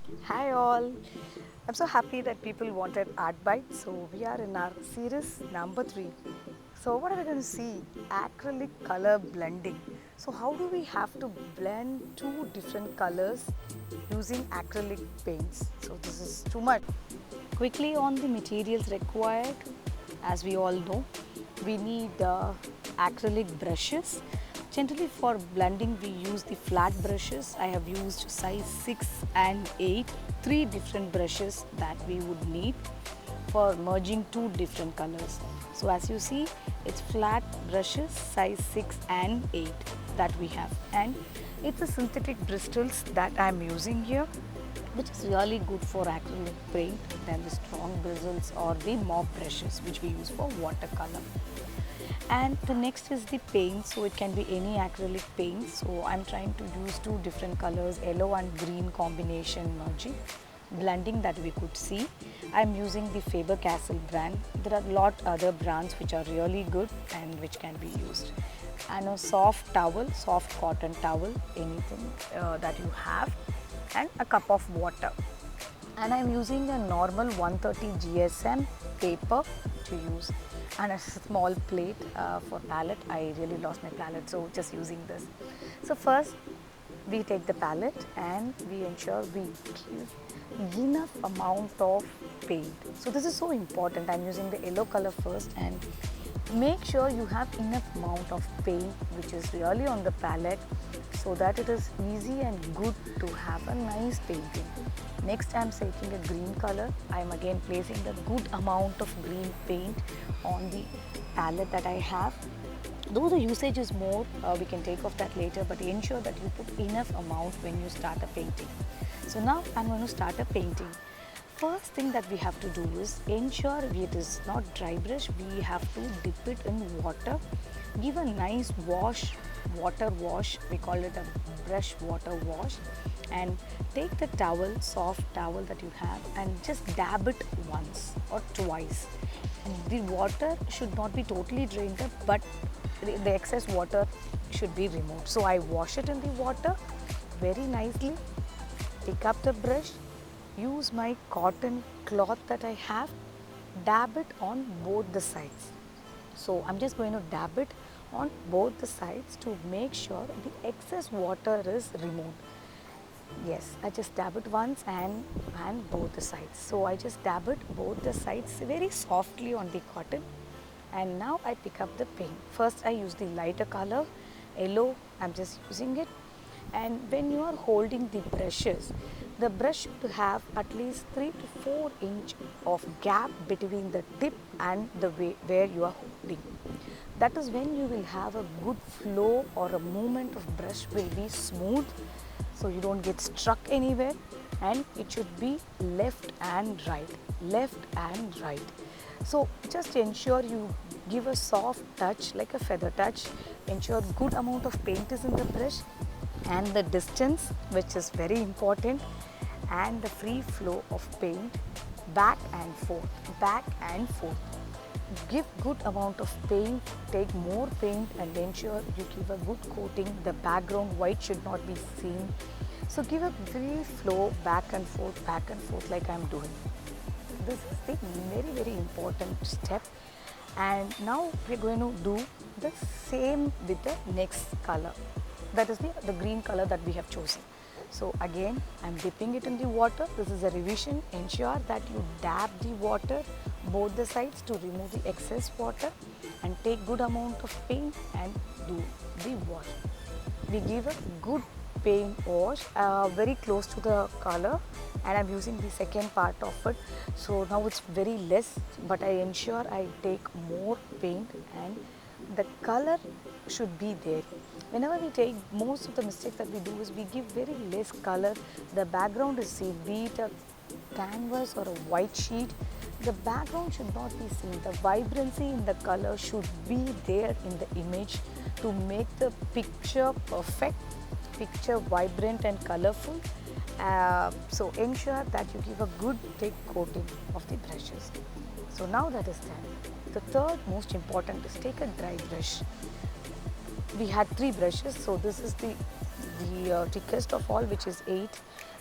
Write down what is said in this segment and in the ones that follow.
Hi all. I'm so happy that people wanted Art Bite. So we are in our series number 3. So what are we going to see? Acrylic color blending. So how do we have to blend two different colors using acrylic paints? So this is too much. Quickly on the materials required, as we all know, we need acrylic brushes. Generally for blending we use the flat brushes. I have used size 6 and 8, three different brushes that we would need for merging two different colors. So as you see, it's flat brushes size 6 and 8 that we have, and it's the synthetic bristles that I'm using here, which is really good for acrylic paint than the strong bristles or the mop brushes which we use for watercolor. And the next is the paint, so it can be any acrylic paint. So I'm trying to use two different colors, yellow and green combination merging blending that we could see. I'm using the Faber-Castell brand. There are a lot other brands which are really good and which can be used. And a soft towel, soft cotton towel, anything that you have, and a cup of water. And I'm using a normal 130 GSM paper to use, and a small plate for palette. I really lost my palette, so just using this. So first we take the palette and we ensure we give enough amount of paint. So this is so important. I'm using the yellow color first, and make sure you have enough amount of paint which is really on the palette, so that it is easy and good to have a nice painting. Next I'm taking a green color. I'm again placing the good amount of green paint on the palette that I have. Though the usage is more, we can take off that later, but ensure that you put enough amount when you start a painting. So now I'm going to start a painting. First thing that we have to do is ensure it is not dry brush. We have to dip it in water. Give a nice wash, water wash. We call it a brush water wash. And take the towel, soft towel that you have, and just dab it once or twice. And the water should not be totally drained up, but the excess water should be removed. So I wash it in the water very nicely. Pick up the brush, use my cotton cloth that I have, dab it on both the sides. So I'm just going to dab it on both the sides to make sure the excess water is removed. Yes, I just dab it once and both the sides. So I just dab it both the sides very softly on the cotton, and now I pick up the paint. First I use the lighter color, yellow. I'm just using it. And when you are holding the brushes, the brush should have at least 3 to 4 inch of gap between the tip and the way where you are holding. That is when you will have a good flow, or a movement of brush will be smooth, so you don't get stuck anywhere, and it should be left and right, left and right. So just ensure you give a soft touch like a feather touch. Ensure good amount of paint is in the brush, and the distance, which is very important, and the free flow of paint back and forth, back and forth. Give good amount of paint, take more paint, and ensure you give a good coating. The background white should not be seen. So give a free flow back and forth like I'm doing. This is the very important step. And now we're going to do the same with the next color. That is the green color that we have chosen. So again, I'm dipping it in the water. This is a revision. Ensure that you dab the water both the sides to remove the excess water, and take good amount of paint and do the wash. We give a good paint wash very close to the color, and I'm using the second part of it. So now it's very less, but I ensure I take more paint, and the color should be there. Whenever we take, most of the mistakes that we do is we give very less color. The background is seen, be it a canvas or a white sheet, the background should not be seen. The vibrancy in the color should be there in the image to make the picture perfect, picture vibrant and colorful. So ensure that you give a good thick coating of the brushes. So now that is done. The third most important is take a dry brush. We had three brushes, so this is the thickest of all, which is 8.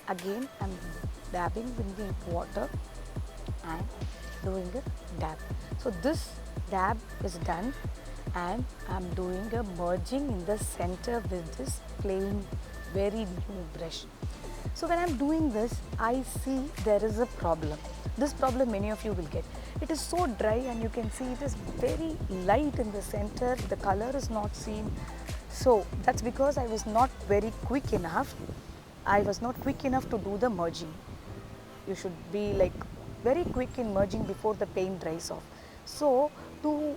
Again I'm dabbing with the water and doing a dab. So this dab is done and I'm doing a merging in the center with this plain very new brush. So when I'm doing this, I see there is a problem. This problem many of you will get. It is so dry and you can see it is very light in the center. The color is not seen. So that's because I was not very quick enough. I was not quick enough to do the merging. You should be like very quick in merging before the paint dries off. So to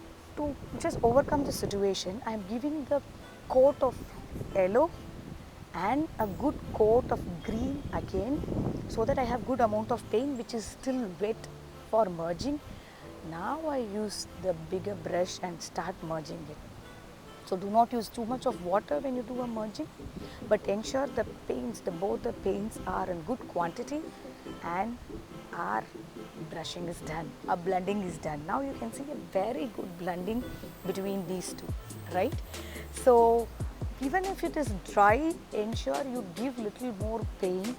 just overcome the situation, I am giving the coat of yellow and a good coat of green again, so that I have good amount of paint which is still wet for merging. Now I use the bigger brush and start merging it. So do not use too much of water when you do a merging, but ensure the paints, both the paints are in good quantity and our brushing is done, our blending is done. Now you can see a very good blending between these two, right? So even if it is dry, ensure you give little more paint,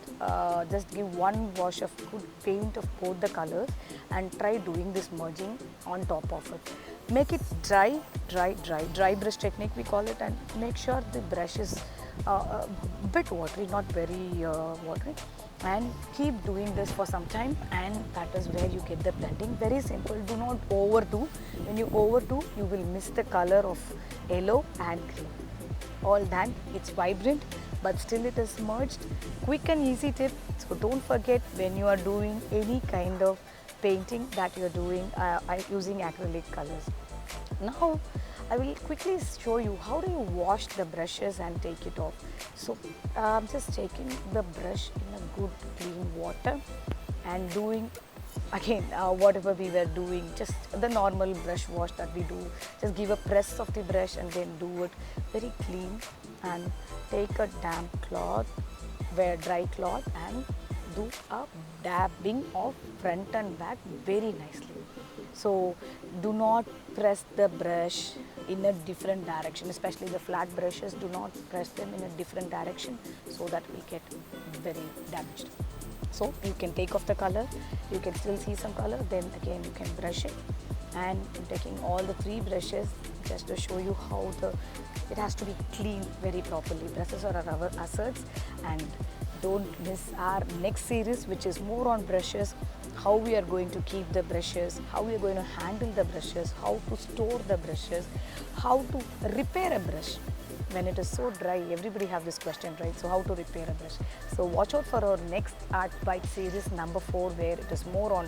just give one wash of good paint of both the colors and try doing this merging on top of it. Make it dry brush technique we call it, and make sure the brush is a bit watery, not very watery, and keep doing this for some time, and that is where you get the blending. Very simple, do not overdo. When you overdo, you will miss the color of yellow and green. All done, it's vibrant but still it is merged. Quick and easy tip, so don't forget when you are doing any kind of painting that you are doing using acrylic colors. Now I will quickly show you how do you wash the brushes and take it off. So I'm just taking the brush in a good clean water and doing again whatever we were doing, just the normal brush wash that we do. Just give a press of the brush and then do it very clean, and take a damp cloth, wear dry cloth, and do a dabbing of front and back very nicely. So do not press the brush in a different direction, especially the flat brushes. Do not press them in a different direction, so that will get very damaged. So you can take off the color, you can still see some color, then again you can brush it. And I'm taking all the three brushes just to show you how it has to be cleaned very properly. Brushes are our assets, and don't miss our next series, which is more on brushes, how we are going to keep the brushes, how we are going to handle the brushes, how to store the brushes, how to repair a brush. When it is so dry, everybody have this question, right? So how to repair a brush. So watch out for our next Art Bite series number 4, where it is more on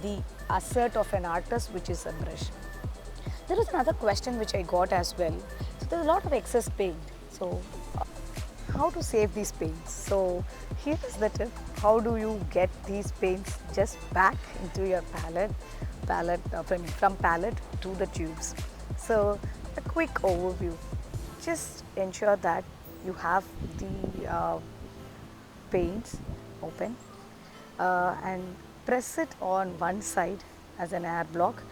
the asset of an artist, which is a brush. There is another question which I got as well. So there's a lot of excess paint. So how to save these paints? So here is the tip. How do you get these paints just back into your palette from palette to the tubes? So a quick overview. Just ensure that you have the paints open and press it on one side as an air block.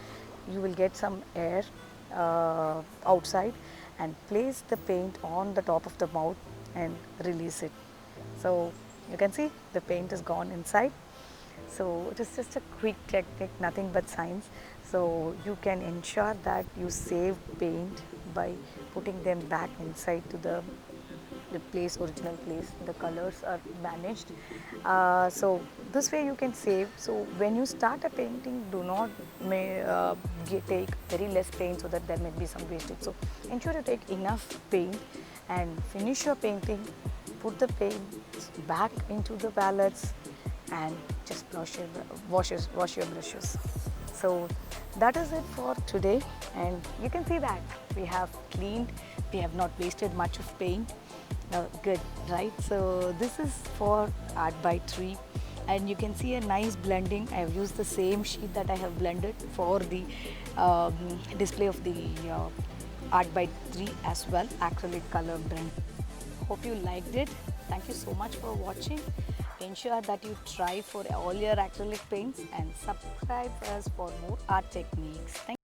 You will get some air outside, and place the paint on the top of the mouth and release it. So you can see the paint is gone inside. So it is just a quick technique, nothing but science. So you can ensure that you save paint by putting them back inside to the original place. The colors are managed. So this way you can save. So when you start a painting, do not take very less paint, so that there may be some wastage. So ensure you take enough paint and finish your painting. Put the paint back into the palettes and just wash your brushes. So that is it for today, and you can see that we have cleaned, we have not wasted much of paint. Good, right? So this is for Art by 3, and you can see a nice blending. I have used the same sheet that I have blended for the display of the Art by 3 as well, acrylic color blend. Hope you liked it. Thank you so much for watching. Ensure that you try for all your acrylic paints and subscribe us for more art techniques. Thank you.